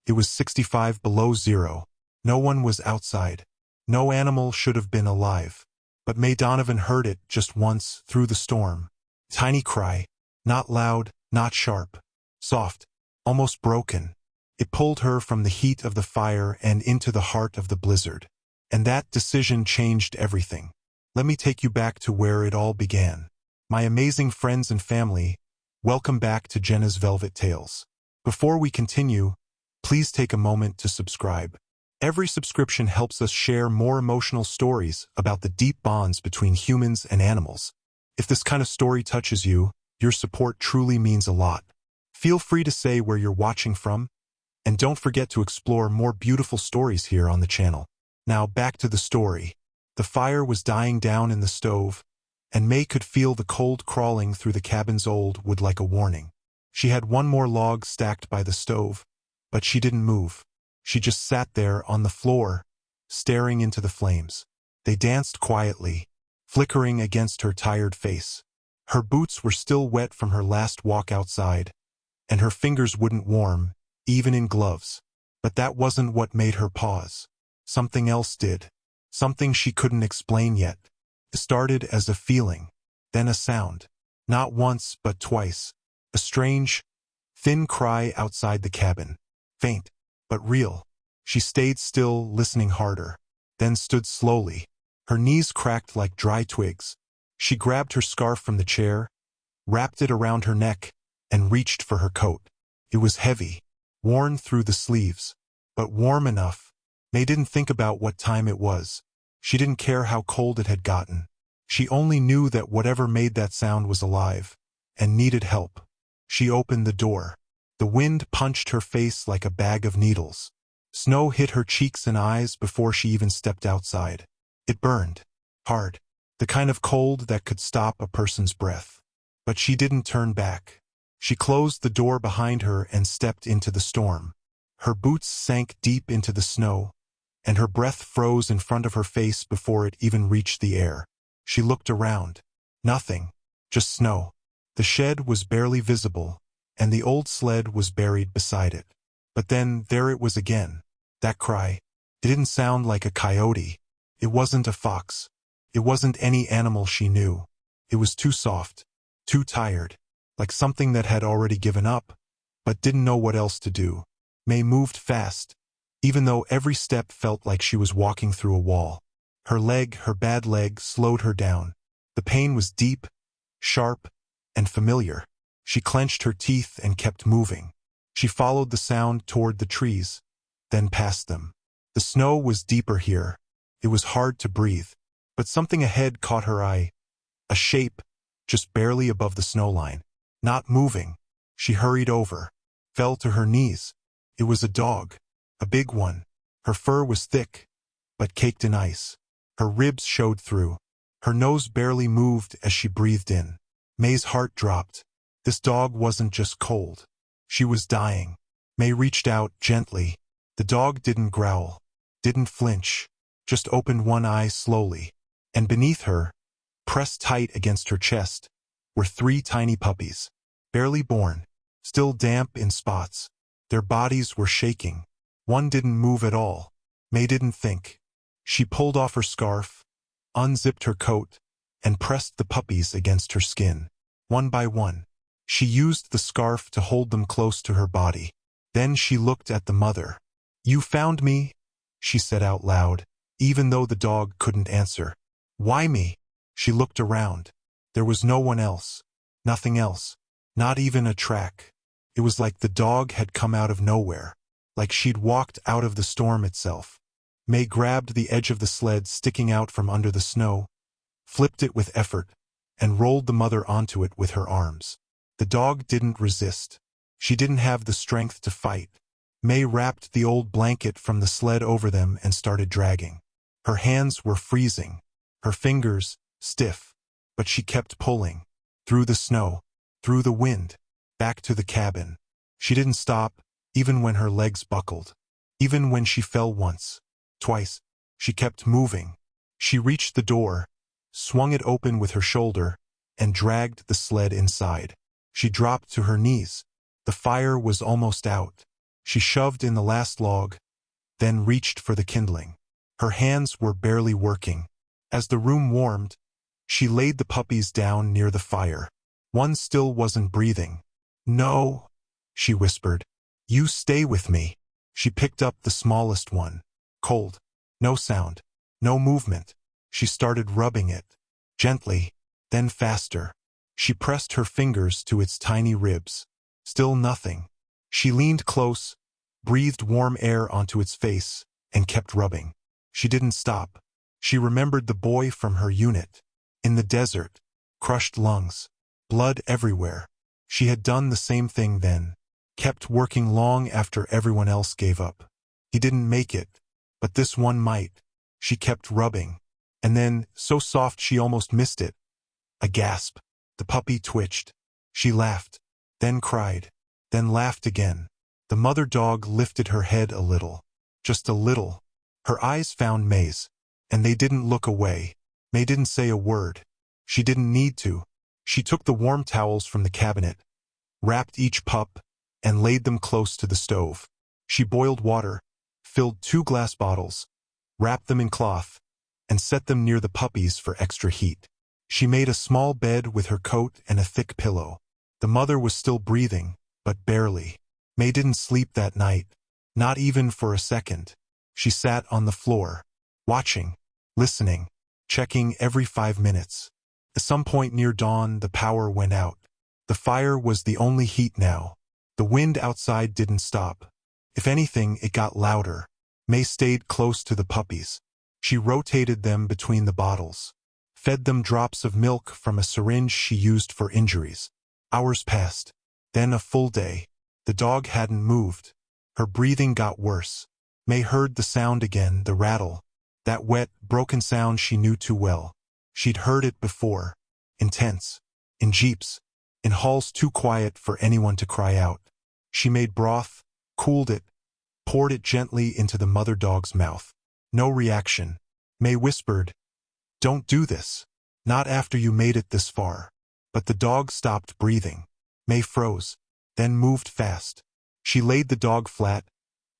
It was 65 below zero. No one was outside. No animal should have been alive. But Mae Donovan heard it just once through the storm. Tiny cry. Not loud, not sharp. Soft. Almost broken. It pulled her from the heat of the fire and into the heart of the blizzard. And that decision changed everything. Let me take you back to where it all began. My amazing friends and family, welcome back to Jenna's Velvet Tales. Before we continue, please take a moment to subscribe. Every subscription helps us share more emotional stories about the deep bonds between humans and animals. If this kind of story touches you, your support truly means a lot. Feel free to say where you're watching from, and don't forget to explore more beautiful stories here on the channel. Now back to the story. The fire was dying down in the stove, and Mae could feel the cold crawling through the cabin's old wood like a warning. She had one more log stacked by the stove, but she didn't move. She just sat there on the floor, staring into the flames. They danced quietly, flickering against her tired face. Her boots were still wet from her last walk outside, and her fingers wouldn't warm, even in gloves. But that wasn't what made her pause. Something else did. Something she couldn't explain yet. It started as a feeling, then a sound. Not once, but twice. A strange, thin cry outside the cabin. Faint, but real. She stayed still, listening harder, then stood slowly. Her knees cracked like dry twigs. She grabbed her scarf from the chair, wrapped it around her neck, and reached for her coat. It was heavy, worn through the sleeves, but warm enough. Mae didn't think about what time it was. She didn't care how cold it had gotten. She only knew that whatever made that sound was alive, and needed help. She opened the door. The wind punched her face like a bag of needles. Snow hit her cheeks and eyes before she even stepped outside. It burned. Hard. The kind of cold that could stop a person's breath. But she didn't turn back. She closed the door behind her and stepped into the storm. Her boots sank deep into the snow, and her breath froze in front of her face before it even reached the air. She looked around. Nothing. Just snow. The shed was barely visible, and the old sled was buried beside it. But then there it was again. That cry. It didn't sound like a coyote. It wasn't a fox. It wasn't any animal she knew. It was too soft, too tired, like something that had already given up, but didn't know what else to do. Mae moved fast, even though every step felt like she was walking through a wall. Her bad leg, slowed her down. The pain was deep, sharp, and familiar. She clenched her teeth and kept moving. She followed the sound toward the trees, then past them. The snow was deeper here. It was hard to breathe. But something ahead caught her eye. A shape, just barely above the snow line. Not moving. She hurried over, fell to her knees. It was a dog. A big one. Her fur was thick, but caked in ice. Her ribs showed through. Her nose barely moved as she breathed in. Mae's heart dropped. This dog wasn't just cold. She was dying. Mae reached out gently. The dog didn't growl, didn't flinch, just opened one eye slowly. And beneath her, pressed tight against her chest, were 3 tiny puppies. Barely born, still damp in spots. Their bodies were shaking. One didn't move at all. Mae didn't think. She pulled off her scarf, unzipped her coat, and pressed the puppies against her skin. One by one, she used the scarf to hold them close to her body. Then she looked at the mother. "You found me?" she said out loud, even though the dog couldn't answer. "Why me?" She looked around. There was no one else. Nothing else. Not even a track. It was like the dog had come out of nowhere. Like she'd walked out of the storm itself. Mae grabbed the edge of the sled sticking out from under the snow, flipped it with effort, and rolled the mother onto it with her arms. The dog didn't resist. She didn't have the strength to fight. Mae wrapped the old blanket from the sled over them and started dragging. Her hands were freezing, her fingers stiff, but she kept pulling. Through the snow, through the wind, back to the cabin. She didn't stop, even when her legs buckled. Even when she fell once, twice, she kept moving. She reached the door, swung it open with her shoulder, and dragged the sled inside. She dropped to her knees. The fire was almost out. She shoved in the last log, then reached for the kindling. Her hands were barely working. As the room warmed, she laid the puppies down near the fire. One still wasn't breathing. "No," she whispered. "You stay with me." She picked up the smallest one. Cold. No sound. No movement. She started rubbing it. Gently, then faster. She pressed her fingers to its tiny ribs. Still nothing. She leaned close, breathed warm air onto its face, and kept rubbing. She didn't stop. She remembered the boy from her unit. In the desert. Crushed lungs. Blood everywhere. She had done the same thing then. Kept working long after everyone else gave up. He didn't make it, but this one might. She kept rubbing. And then, so soft she almost missed it. A gasp. The puppy twitched. She laughed. Then cried. Then laughed again. The mother dog lifted her head a little. Just a little. Her eyes found Mae's. And they didn't look away. Mae didn't say a word. She didn't need to. She took the warm towels from the cabinet, wrapped each pup, and laid them close to the stove. She boiled water, filled 2 glass bottles, wrapped them in cloth, and set them near the puppies for extra heat. She made a small bed with her coat and a thick pillow. The mother was still breathing, but barely. Mae didn't sleep that night, not even for a second. She sat on the floor, watching, listening, checking every 5 minutes. At some point near dawn, the power went out. The fire was the only heat now. The wind outside didn't stop. If anything, it got louder. Mae stayed close to the puppies. She rotated them between the bottles, fed them drops of milk from a syringe she used for injuries. Hours passed. Then a full day. The dog hadn't moved. Her breathing got worse. Mae heard the sound again, the rattle. That wet, broken sound she knew too well. She'd heard it before. Intense. In jeeps. In halls too quiet for anyone to cry out. She made broth, cooled it, poured it gently into the mother dog's mouth. No reaction. Mae whispered, "Don't do this. Not after you made it this far." But the dog stopped breathing. Mae froze, then moved fast. She laid the dog flat,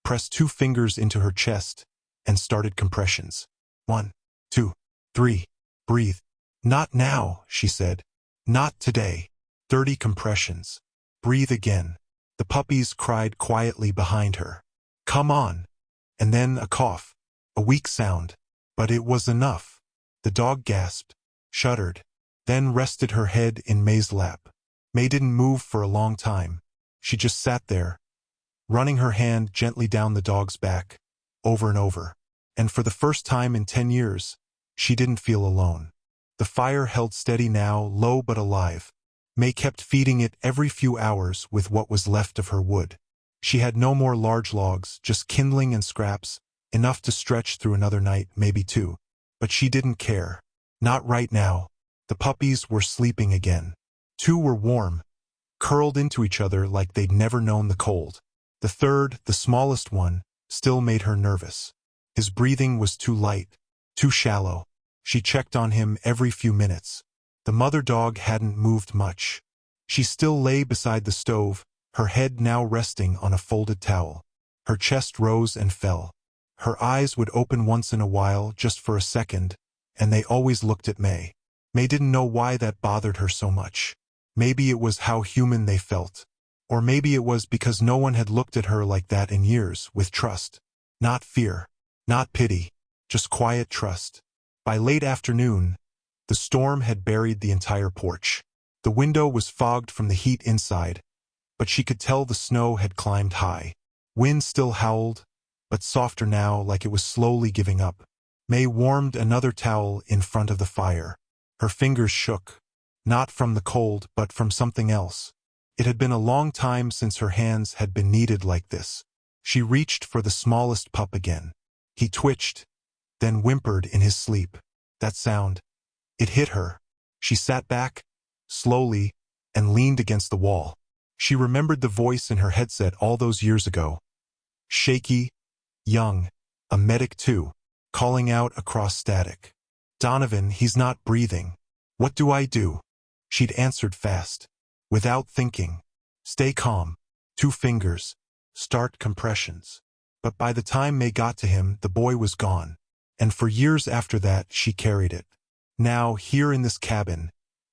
pressed 2 fingers into her chest, and started compressions. 1, 2, 3. "Breathe." "Not now," she said. "Not today." 30 compressions. "Breathe again." The puppies cried quietly behind her. "Come on." And then a cough. A weak sound. But it was enough. The dog gasped, shuddered, then rested her head in Mae's lap. Mae didn't move for a long time. She just sat there, running her hand gently down the dog's back, over and over. And for the first time in 10 years, she didn't feel alone. The fire held steady now, low but alive. Mae kept feeding it every few hours with what was left of her wood. She had no more large logs, just kindling and scraps, enough to stretch through another night, maybe 2. But she didn't care. Not right now. The puppies were sleeping again. 2 were warm, curled into each other like they'd never known the cold. The third, the smallest one, still made her nervous. His breathing was too light, too shallow. She checked on him every few minutes. The mother dog hadn't moved much. She still lay beside the stove, her head now resting on a folded towel. Her chest rose and fell. Her eyes would open once in a while, just for a second, and they always looked at Mae. Mae didn't know why that bothered her so much. Maybe it was how human they felt. Or maybe it was because no one had looked at her like that in years, with trust. Not fear. Not pity. Just quiet trust. By late afternoon, the storm had buried the entire porch. The window was fogged from the heat inside, but she could tell the snow had climbed high. Wind still howled, but softer now, like it was slowly giving up. Mae warmed another towel in front of the fire. Her fingers shook, not from the cold, but from something else. It had been a long time since her hands had been kneaded like this. She reached for the smallest pup again. He twitched, then whimpered in his sleep. That sound, it hit her. She sat back, slowly, and leaned against the wall. She remembered the voice in her headset all those years ago. Shaky, young, a medic too, calling out across static. "Donovan, he's not breathing. What do I do?" She'd answered fast, without thinking. "Stay calm." 2 fingers. start compressions. But by the time Mae got to him, the boy was gone. And for years after that, she carried it. Now, here in this cabin,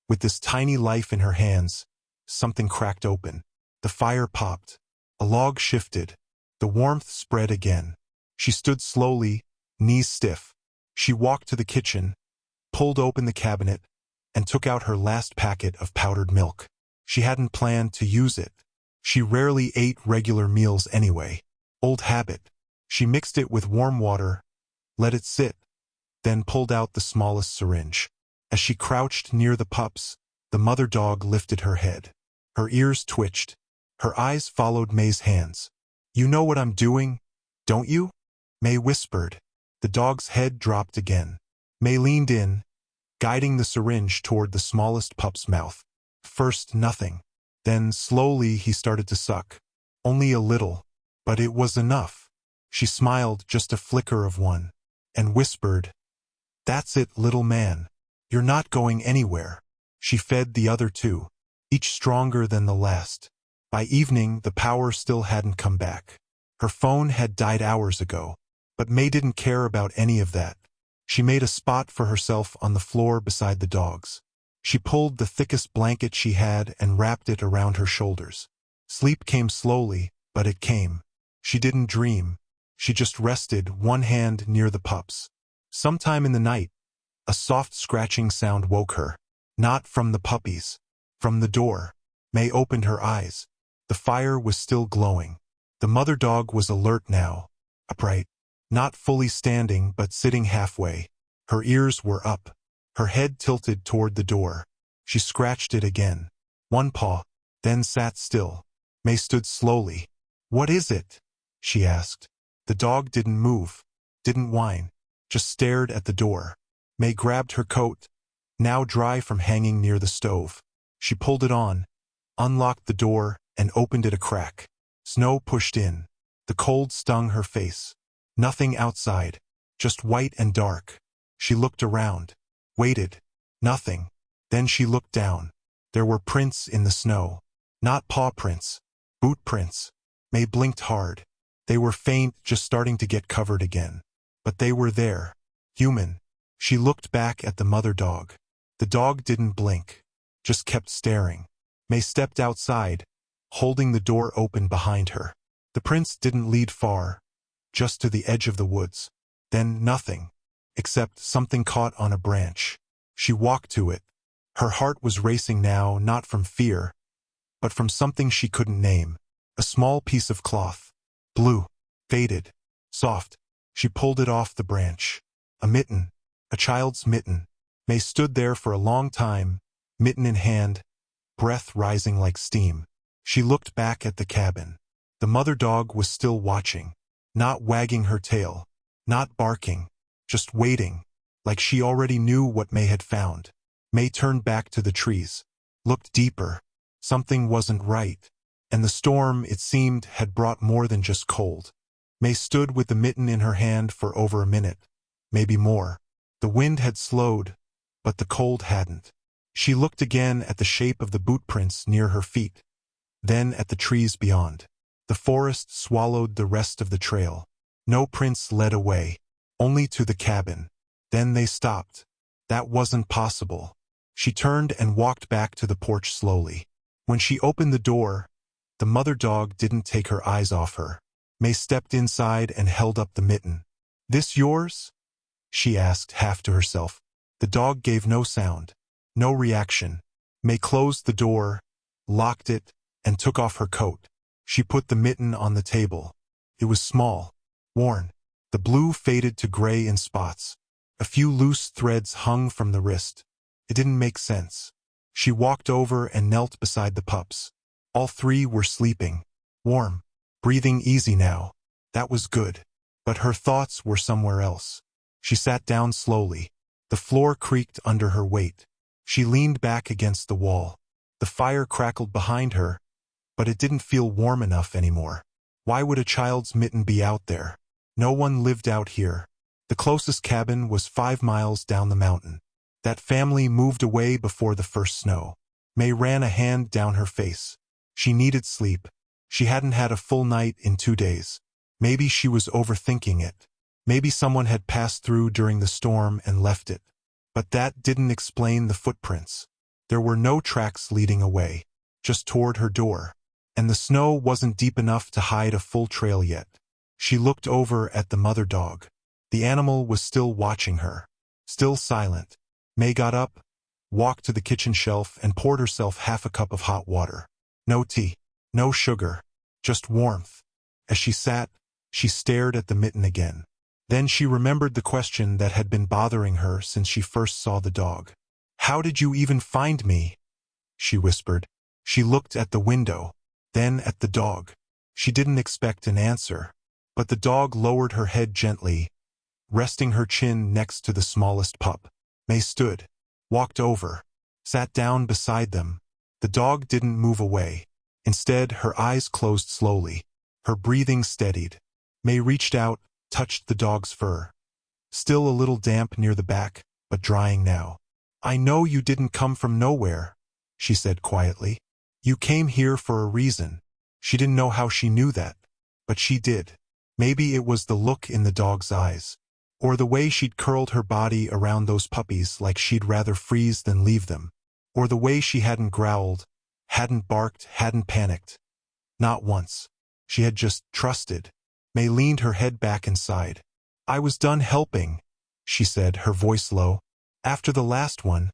with this tiny life in her hands, something cracked open. The fire popped. A log shifted. The warmth spread again. She stood slowly, knees stiff. She walked to the kitchen, pulled open the cabinet, and took out her last packet of powdered milk. She hadn't planned to use it. She rarely ate regular meals anyway. Old habit. She mixed it with warm water, let it sit, then pulled out the smallest syringe. As she crouched near the pups, the mother dog lifted her head. Her ears twitched. Her eyes followed Mae's hands. "You know what I'm doing, don't you?" Mae whispered. The dog's head dropped again. Mae leaned in, guiding the syringe toward the smallest pup's mouth. First nothing. Then slowly he started to suck. Only a little, but it was enough. She smiled, just a flicker of one, and whispered, "That's it, little man. You're not going anywhere." She fed the other two, each stronger than the last. By evening, the power still hadn't come back. Her phone had died hours ago, but Mae didn't care about any of that. She made a spot for herself on the floor beside the dogs. She pulled the thickest blanket she had and wrapped it around her shoulders. Sleep came slowly, but it came. She didn't dream. She just rested, one hand near the pups. Sometime in the night, a soft scratching sound woke her. Not from the puppies. From the door. Mae opened her eyes. The fire was still glowing. The mother dog was alert now. Upright. Not fully standing, but sitting halfway. Her ears were up. Her head tilted toward the door. She scratched it again. One paw, then sat still. Mae stood slowly. "What is it?" she asked. The dog didn't move, didn't whine, just stared at the door. Mae grabbed her coat, now dry from hanging near the stove. She pulled it on, unlocked the door, and opened it a crack. Snow pushed in. The cold stung her face. Nothing outside, just white and dark. She looked around, waited. Nothing. Then she looked down. There were prints in the snow. Not paw prints, boot prints. Mae blinked hard. They were faint, just starting to get covered again. But they were there. Human. She looked back at the mother dog. The dog didn't blink, just kept staring. Mae stepped outside, holding the door open behind her. The prints didn't lead far, just to the edge of the woods. Then nothing, except something caught on a branch. She walked to it. Her heart was racing now, not from fear, but from something she couldn't name. A small piece of cloth. Blue. Faded. Soft. She pulled it off the branch. A mitten. A child's mitten. Mae stood there for a long time, mitten in hand, breath rising like steam. She looked back at the cabin. The mother dog was still watching. Not wagging her tail. Not barking. Just waiting, like she already knew what Mae had found. Mae turned back to the trees. Looked deeper. Something wasn't right. And the storm, it seemed, had brought more than just cold. Mae stood with the mitten in her hand for over a minute. Maybe more. The wind had slowed, but the cold hadn't. She looked again at the shape of the boot prints near her feet. Then at the trees beyond. The forest swallowed the rest of the trail. No prints led away. Only to the cabin. Then they stopped. That wasn't possible. She turned and walked back to the porch slowly. When she opened the door, the mother dog didn't take her eyes off her. Mae stepped inside and held up the mitten. "This yours?" she asked, half to herself. The dog gave no sound. No reaction. Mae closed the door, locked it, and took off her coat. She put the mitten on the table. It was small, worn. The blue faded to gray in spots. A few loose threads hung from the wrist. It didn't make sense. She walked over and knelt beside the pups. All three were sleeping. Warm. Breathing easy now. That was good. But her thoughts were somewhere else. She sat down slowly. The floor creaked under her weight. She leaned back against the wall. The fire crackled behind her, but it didn't feel warm enough anymore. Why would a child's mitten be out there? No one lived out here. The closest cabin was 5 miles down the mountain. That family moved away before the first snow. Mae ran a hand down her face. She needed sleep. She hadn't had a full night in 2 days. Maybe she was overthinking it. Maybe someone had passed through during the storm and left it. But that didn't explain the footprints. There were no tracks leading away, just toward her door. And the snow wasn't deep enough to hide a full trail yet. She looked over at the mother dog. The animal was still watching her, still silent. Mae got up, walked to the kitchen shelf, and poured herself half a cup of hot water. No tea, no sugar, just warmth. As she sat, she stared at the mitten again. Then she remembered the question that had been bothering her since she first saw the dog. "How did you even find me?" she whispered. She looked at the window, then at the dog. She didn't expect an answer, but the dog lowered her head gently, resting her chin next to the smallest pup. Mae stood, walked over, sat down beside them. The dog didn't move away. Instead, her eyes closed slowly. Her breathing steadied. Mae reached out, touched the dog's fur. Still a little damp near the back, but drying now. "I know you didn't come from nowhere," she said quietly. "You came here for a reason." She didn't know how she knew that, but she did. Maybe it was the look in the dog's eyes, or the way she'd curled her body around those puppies like she'd rather freeze than leave them, or the way she hadn't growled, hadn't barked, hadn't panicked. Not once. She had just trusted. Mae leaned her head back inside. "I was done helping," she said, her voice low. "After the last one,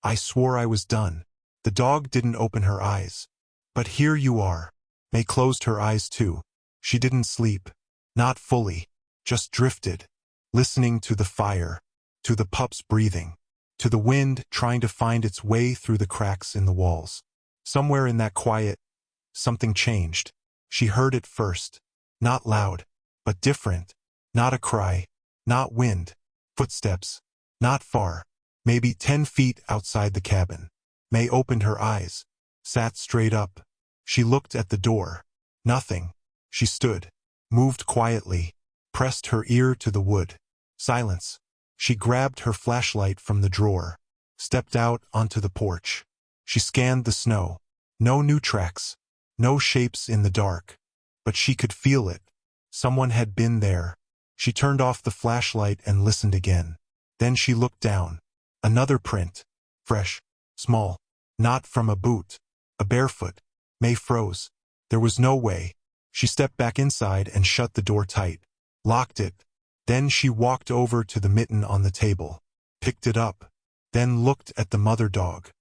I swore I was done." The dog didn't open her eyes. "But here you are." Mae closed her eyes too. She didn't sleep. Not fully. Just drifted. Listening to the fire, to the pups breathing, to the wind trying to find its way through the cracks in the walls. Somewhere in that quiet, something changed. She heard it first. Not loud, but different. Not a cry, not wind. Footsteps. Not far. Maybe 10 feet outside the cabin. Mae opened her eyes, sat straight up. She looked at the door. Nothing. She stood, moved quietly, pressed her ear to the wood. Silence. She grabbed her flashlight from the drawer, stepped out onto the porch. She scanned the snow. No new tracks, no shapes in the dark. But she could feel it. Someone had been there. She turned off the flashlight and listened again. Then she looked down. Another print. Fresh, small. Not from a boot. A barefoot. Mae froze. There was no way. She stepped back inside and shut the door tight. Locked it. Then she walked over to the mitten on the table. Picked it up. Then looked at the mother dog.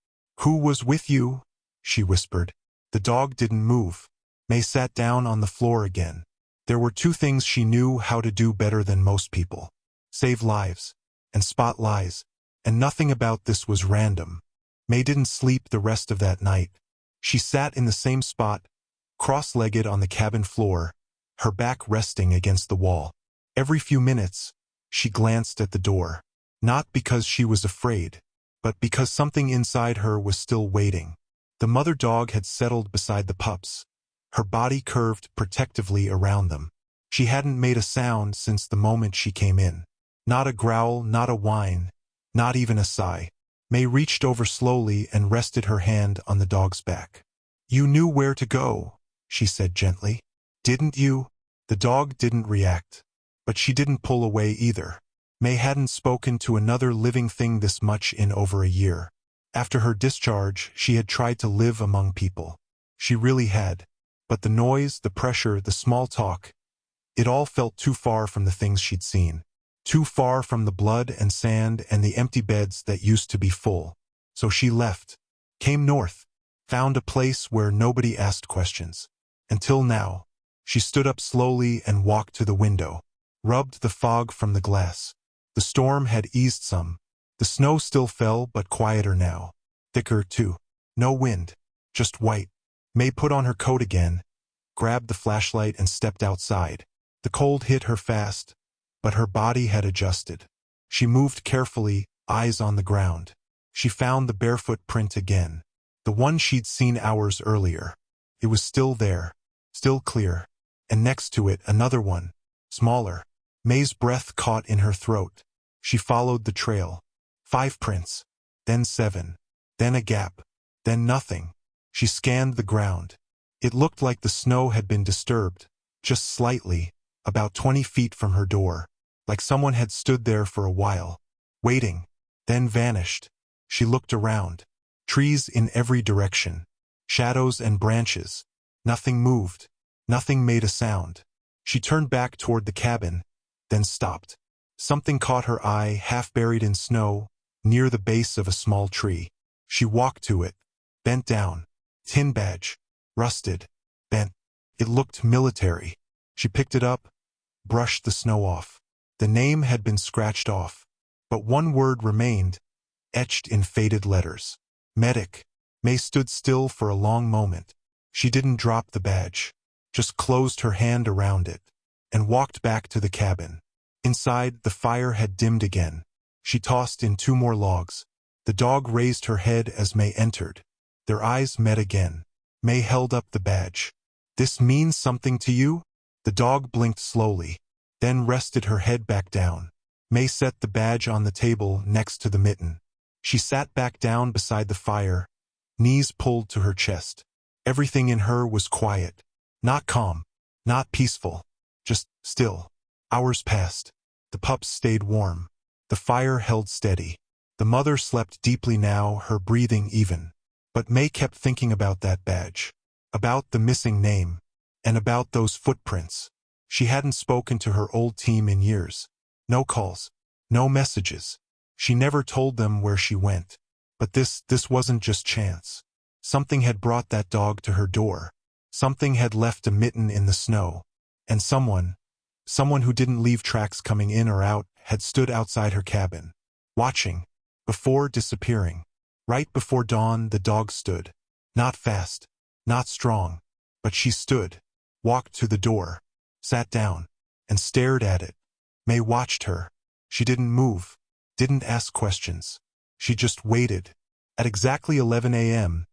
"Who was with you?" she whispered. The dog didn't move. Mae sat down on the floor again. There were two things she knew how to do better than most people. Save lives. And spot lies. And nothing about this was random. Mae didn't sleep the rest of that night. She sat in the same spot, cross-legged on the cabin floor, her back resting against the wall. Every few minutes, she glanced at the door. Not because she was afraid, but because something inside her was still waiting. The mother dog had settled beside the pups, her body curved protectively around them. She hadn't made a sound since the moment she came in. Not a growl, not a whine, not even a sigh. Mae reached over slowly and rested her hand on the dog's back. "You knew where to go," she said gently. "Didn't you?" The dog didn't react, but she didn't pull away either. Mae hadn't spoken to another living thing this much in over a year. After her discharge, she had tried to live among people. She really had. But the noise, the pressure, the small talk, it all felt too far from the things she'd seen. Too far from the blood and sand and the empty beds that used to be full. So she left, came north, found a place where nobody asked questions. Until now. She stood up slowly and walked to the window, rubbed the fog from the glass. The storm had eased some. The snow still fell, but quieter now. Thicker, too. No wind, just white. Mae put on her coat again, grabbed the flashlight and stepped outside. The cold hit her fast, but her body had adjusted. She moved carefully, eyes on the ground. She found the barefoot print again. The one she'd seen hours earlier. It was still there, still clear. And next to it, another one, smaller. Mae's breath caught in her throat. She followed the trail. 5 prints. Then 7. Then a gap. Then nothing. She scanned the ground. It looked like the snow had been disturbed, just slightly, about 20 feet from her door, like someone had stood there for a while, waiting, then vanished. She looked around. Trees in every direction, shadows and branches. Nothing moved. Nothing made a sound. She turned back toward the cabin, then stopped. Something caught her eye, half buried in snow, near the base of a small tree. She walked to it, bent down. Tin badge. Rusted. Bent. It looked military. She picked it up, brushed the snow off. The name had been scratched off, but one word remained, etched in faded letters. Medic. Mae stood still for a long moment. She didn't drop the badge, just closed her hand around it, and walked back to the cabin. Inside, the fire had dimmed again. She tossed in 2 more logs. The dog raised her head as Mae entered. Their eyes met again. Mae held up the badge. "This means something to you?" The dog blinked slowly, then rested her head back down. Mae set the badge on the table next to the mitten. She sat back down beside the fire, knees pulled to her chest. Everything in her was quiet. Not calm, not peaceful, just still. Hours passed. The pups stayed warm. The fire held steady. The mother slept deeply now, her breathing even. But Mae kept thinking about that badge, about the missing name, and about those footprints. She hadn't spoken to her old team in years. No calls, no messages. She never told them where she went. But this wasn't just chance. Something had brought that dog to her door. Something had left a mitten in the snow. And someone who didn't leave tracks coming in or out, had stood outside her cabin, watching, before disappearing. Right before dawn, the dog stood. Not fast, not strong, but she stood, walked to the door, sat down, and stared at it. Mae watched her. She didn't move, didn't ask questions. She just waited. At exactly 11 a.m.,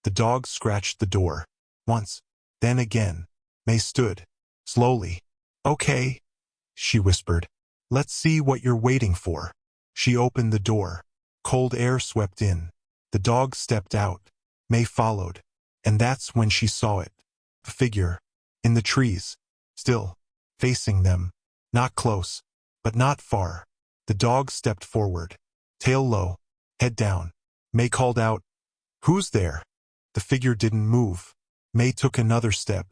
the dog scratched the door. Once, then again. Mae stood, slowly. "Okay," she whispered. "Let's see what you're waiting for." She opened the door. Cold air swept in. The dog stepped out. Mae followed. And that's when she saw it. A figure. In the trees. Still. Facing them. Not close. But not far. The dog stepped forward. Tail low. Head down. Mae called out, "Who's there?" The figure didn't move. Mae took another step.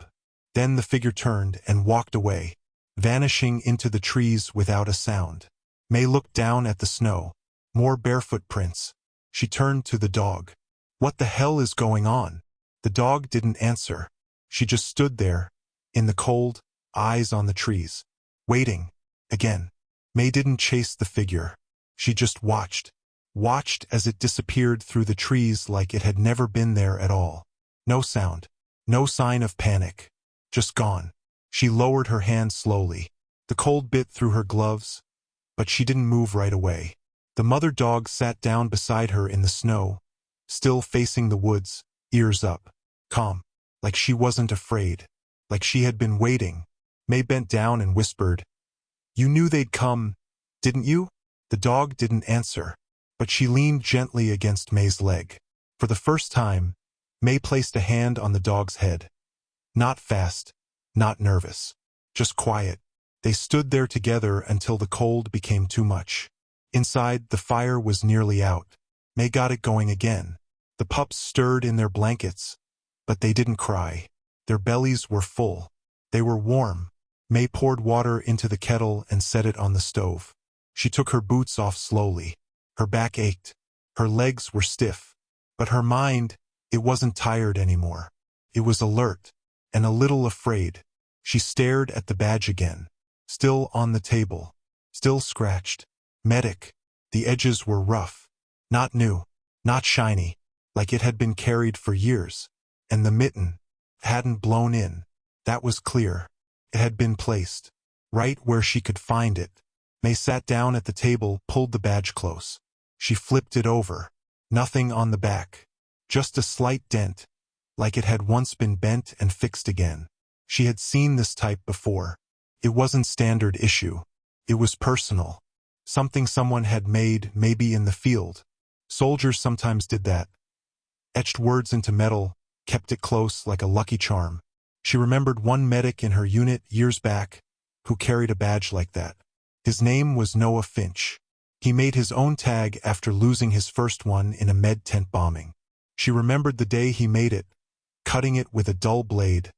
Then the figure turned and walked away, vanishing into the trees without a sound. Mae looked down at the snow. More barefoot prints. She turned to the dog. "What the hell is going on?" The dog didn't answer. She just stood there, in the cold, eyes on the trees, waiting. Again. Mae didn't chase the figure. She just watched. Watched as it disappeared through the trees like it had never been there at all. No sound. No sign of panic. Just gone. She lowered her hand slowly. The cold bit through her gloves, but she didn't move right away. The mother dog sat down beside her in the snow, still facing the woods, ears up, calm, like she wasn't afraid, like she had been waiting. Mae bent down and whispered, "You knew they'd come, didn't you?" The dog didn't answer, but she leaned gently against Mae's leg. For the first time, Mae placed a hand on the dog's head. Not fast, not nervous, just quiet. They stood there together until the cold became too much. Inside, the fire was nearly out. Mae got it going again. The pups stirred in their blankets, but they didn't cry. Their bellies were full. They were warm. Mae poured water into the kettle and set it on the stove. She took her boots off slowly. Her back ached. Her legs were stiff. But her mind, it wasn't tired anymore. It was alert, and a little afraid. She stared at the badge again. Still on the table. Still scratched. Medic. The edges were rough. Not new. Not shiny. Like it had been carried for years. And the mitten hadn't blown in. That was clear. It had been placed. Right where she could find it. Mae sat down at the table, pulled the badge close. She flipped it over. Nothing on the back. Just a slight dent. Like it had once been bent and fixed again. She had seen this type before. It wasn't standard issue. It was personal. Something someone had made, maybe in the field. Soldiers sometimes did that. Etched words into metal, kept it close like a lucky charm. She remembered one medic in her unit years back who carried a badge like that. His name was Noah Finch. He made his own tag after losing his first one in a med tent bombing. She remembered the day he made it, cutting it with a dull blade,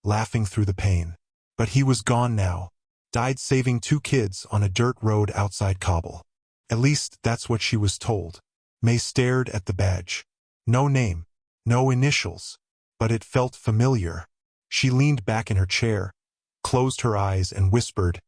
laughing through the pain. But he was gone now, died saving 2 kids on a dirt road outside Kabul. At least that's what she was told. Mae stared at the badge. No name, no initials, but it felt familiar. She leaned back in her chair, closed her eyes and whispered,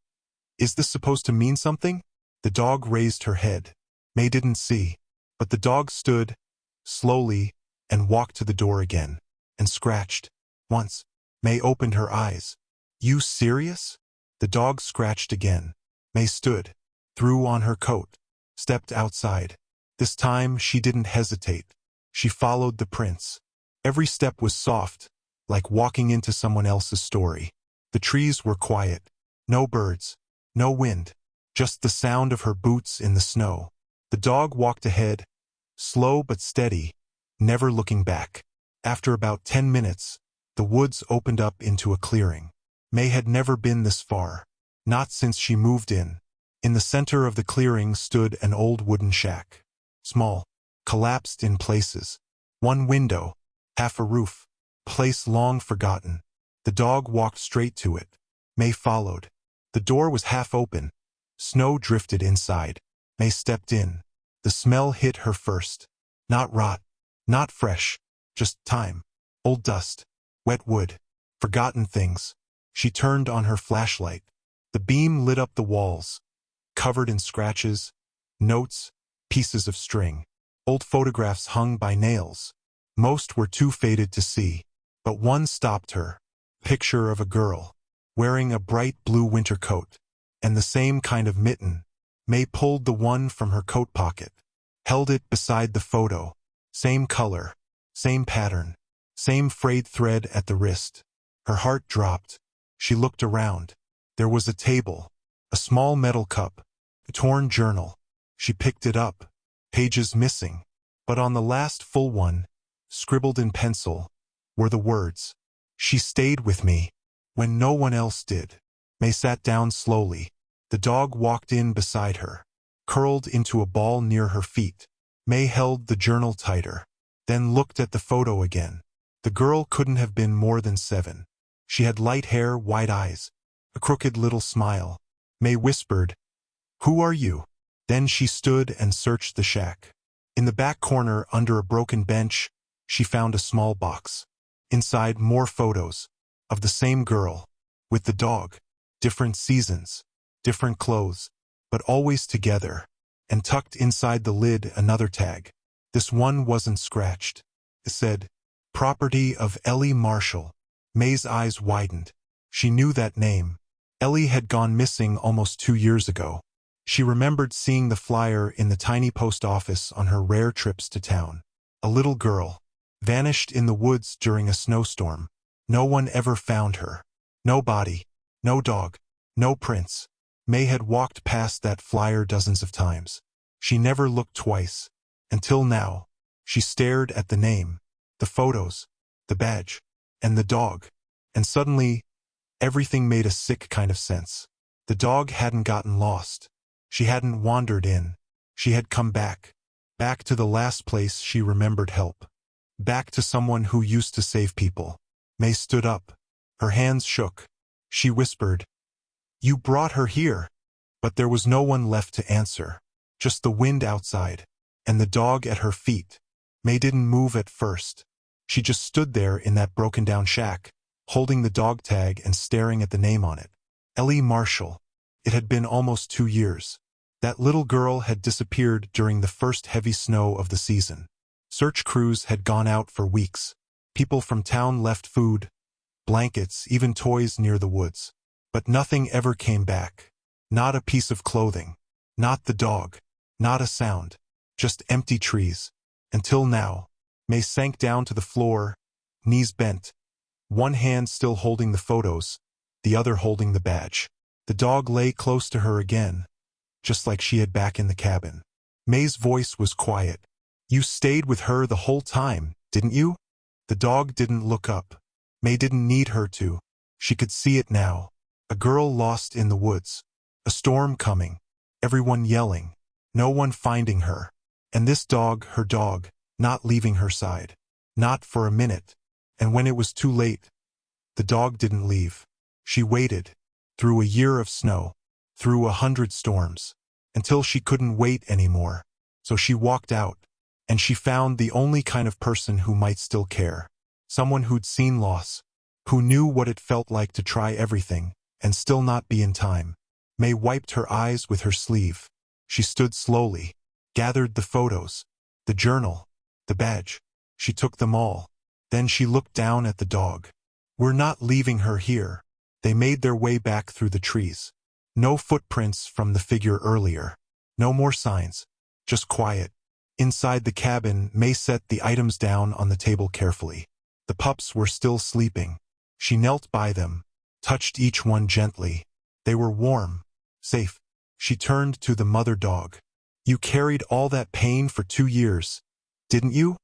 "Is this supposed to mean something?" The dog raised her head. Mae didn't see, but the dog stood, slowly, and walked to the door again, and scratched. Once. Mae opened her eyes. "You serious?" The dog scratched again. Mae stood, threw on her coat, stepped outside. This time she didn't hesitate. She followed the prints. Every step was soft, like walking into someone else's story. The trees were quiet. No birds. No wind. Just the sound of her boots in the snow. The dog walked ahead, slow but steady, never looking back. After about 10 minutes, the woods opened up into a clearing. Mae had never been this far. Not since she moved in. In the center of the clearing stood an old wooden shack. Small, collapsed in places. One window, half a roof, place long forgotten. The dog walked straight to it. Mae followed. The door was half open. Snow drifted inside. Mae stepped in. The smell hit her first. Not rot, not fresh, just time. Old dust, wet wood, forgotten things. She turned on her flashlight. The beam lit up the walls, covered in scratches, notes, pieces of string. Old photographs hung by nails. Most were too faded to see, but one stopped her. Picture of a girl, wearing a bright blue winter coat, and the same kind of mitten. Mae pulled the one from her coat pocket, held it beside the photo. Same color, same pattern, same frayed thread at the wrist. Her heart dropped. She looked around. There was a table, a small metal cup, a torn journal. She picked it up, pages missing. But on the last full one, scribbled in pencil, were the words, "She stayed with me when no one else did." Mae sat down slowly. The dog walked in beside her, curled into a ball near her feet. Mae held the journal tighter, then looked at the photo again. The girl couldn't have been more than 7. She had light hair, wide eyes, a crooked little smile. Mae whispered, "Who are you?" Then she stood and searched the shack. In the back corner, under a broken bench, she found a small box. Inside, more photos, of the same girl, with the dog. Different seasons, different clothes, but always together. And tucked inside the lid, another tag. This one wasn't scratched. It said, "Property of Ellie Marshall." Mae's eyes widened. She knew that name. Ellie had gone missing almost 2 years ago. She remembered seeing the flyer in the tiny post office on her rare trips to town. A little girl, vanished in the woods during a snowstorm. No one ever found her. No body, no dog, no prints. Mae had walked past that flyer dozens of times. She never looked twice. Until now. She stared at the name, the photos, the badge, and the dog. And suddenly, everything made a sick kind of sense. The dog hadn't gotten lost. She hadn't wandered in. She had come back. Back to the last place she remembered help. Back to someone who used to save people. Mae stood up. Her hands shook. She whispered, "You brought her here." But there was no one left to answer. Just the wind outside, and the dog at her feet. Mae didn't move at first. She just stood there in that broken-down shack, holding the dog tag and staring at the name on it. Ellie Marshall. It had been almost 2 years. That little girl had disappeared during the first heavy snow of the season. Search crews had gone out for weeks. People from town left food, blankets, even toys near the woods. But nothing ever came back. Not a piece of clothing. Not the dog. Not a sound. Just empty trees. Until now. Mae sank down to the floor, knees bent, one hand still holding the photos, the other holding the badge. The dog lay close to her again, just like she had back in the cabin. Mae's voice was quiet. "You stayed with her the whole time, didn't you?" The dog didn't look up. Mae didn't need her to. She could see it now. A girl lost in the woods. A storm coming. Everyone yelling. No one finding her. And this dog, her dog, not leaving her side. Not for a minute. And when it was too late, the dog didn't leave. She waited. Through a year of snow. Through 100 storms. Until she couldn't wait anymore. So she walked out. And she found the only kind of person who might still care. Someone who'd seen loss. Who knew what it felt like to try everything, and still not be in time. Mae wiped her eyes with her sleeve. She stood slowly. Gathered the photos. The journal. The badge. She took them all. Then she looked down at the dog. We're not leaving her here. They made their way back through the trees. No footprints from the figure earlier. No more signs. Just quiet. Inside the cabin, Mae set the items down on the table carefully. The pups were still sleeping. She knelt by them, touched each one gently. They were warm, safe. She turned to the mother dog. You carried all that pain for 2 years, didn't you?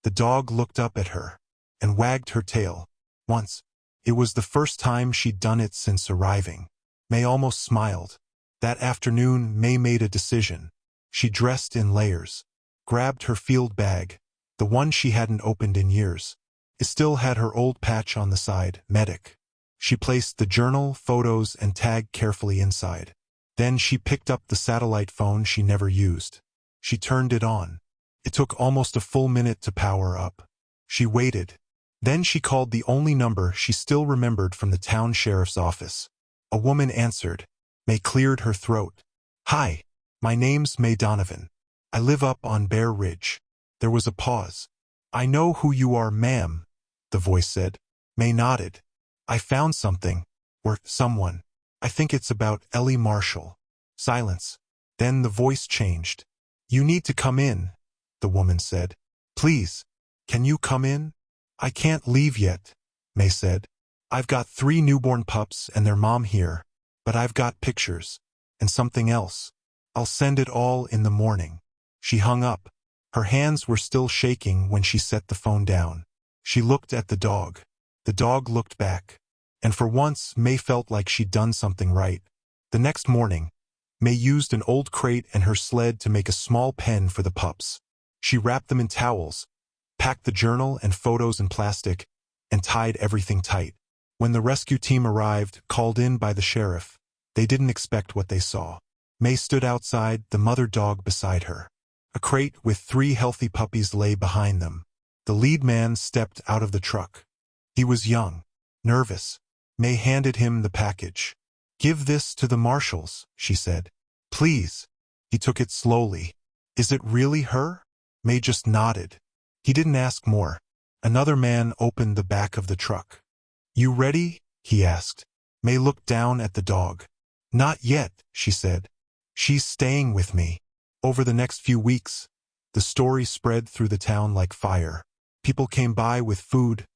The dog looked up at her and wagged her tail. Once. It was the first time she'd done it since arriving. Mae almost smiled. That afternoon, Mae made a decision. She dressed in layers. Grabbed her field bag, the one she hadn't opened in years. It still had her old patch on the side, medic. She placed the journal, photos, and tag carefully inside. Then she picked up the satellite phone she never used. She turned it on. It took almost a full minute to power up. She waited. Then she called the only number she still remembered from the town sheriff's office. A woman answered. Mae cleared her throat. Hi, my name's Mae Donovan. I live up on Bear Ridge. There was a pause. I know who you are, ma'am, the voice said. Mae nodded. I found something. Or someone. I think it's about Ellie Marshall. Silence. Then the voice changed. You need to come in, the woman said. Please. Can you come in? I can't leave yet, Mae said. I've got 3 newborn pups and their mom here. But I've got pictures. And something else. I'll send it all in the morning. She hung up. Her hands were still shaking when she set the phone down. She looked at the dog. The dog looked back. And for once, Mae felt like she'd done something right. The next morning, Mae used an old crate and her sled to make a small pen for the pups. She wrapped them in towels, packed the journal and photos in plastic, and tied everything tight. When the rescue team arrived, called in by the sheriff, they didn't expect what they saw. Mae stood outside, the mother dog beside her. A crate with 3 healthy puppies lay behind them. The lead man stepped out of the truck. He was young, nervous. Mae handed him the package. Give this to the Marshalls, she said. Please. He took it slowly. Is it really her? Mae just nodded. He didn't ask more. Another man opened the back of the truck. You ready? He asked. Mae looked down at the dog. Not yet, she said. She's staying with me. Over the next few weeks, the story spread through the town like fire. People came by with food,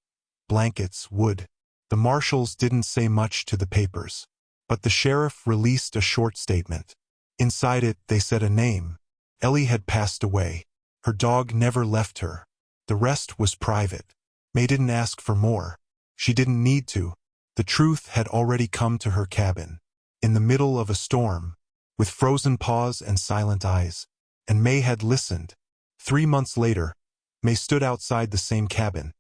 blankets, wood. The Marshalls didn't say much to the papers, but the sheriff released a short statement. Inside it, they said a name. Ellie had passed away. Her dog never left her. The rest was private. Mae didn't ask for more. She didn't need to. The truth had already come to her cabin. In the middle of a storm, with frozen paws and silent eyes. And Mae had listened. 3 months later, Mae stood outside the same cabin,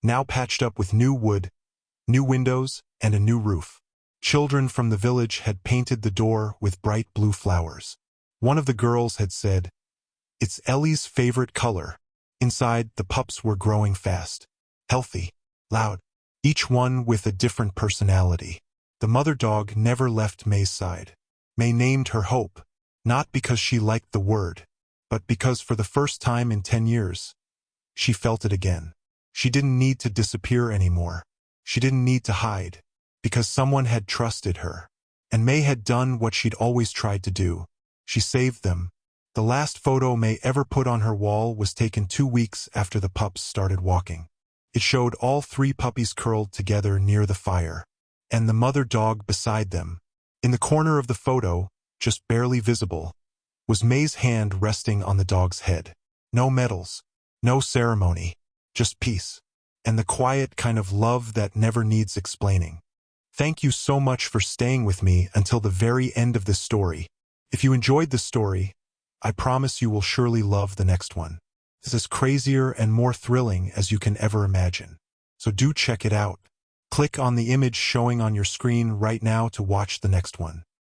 now patched up with new wood, new windows, and a new roof. Children from the village had painted the door with bright blue flowers. One of the girls had said, "It's Ellie's favorite color." Inside, the pups were growing fast, healthy, loud, each one with a different personality. The mother dog never left Mae's side. Mae named her Hope, not because she liked the word, but because for the first time in 10 years, she felt it again. She didn't need to disappear anymore. She didn't need to hide, because someone had trusted her. And Mae had done what she'd always tried to do. She saved them. The last photo Mae ever put on her wall was taken 2 weeks after the pups started walking. It showed all 3 puppies curled together near the fire, and the mother dog beside them. In the corner of the photo, just barely visible, was Mae's hand resting on the dog's head. No medals, no ceremony, just peace. and the quiet kind of love that never needs explaining. Thank you so much for staying with me until the very end of this story. If you enjoyed the story, I promise you will surely love the next one. This is crazier and more thrilling as you can ever imagine. So do check it out. Click on the image showing on your screen right now to watch the next one.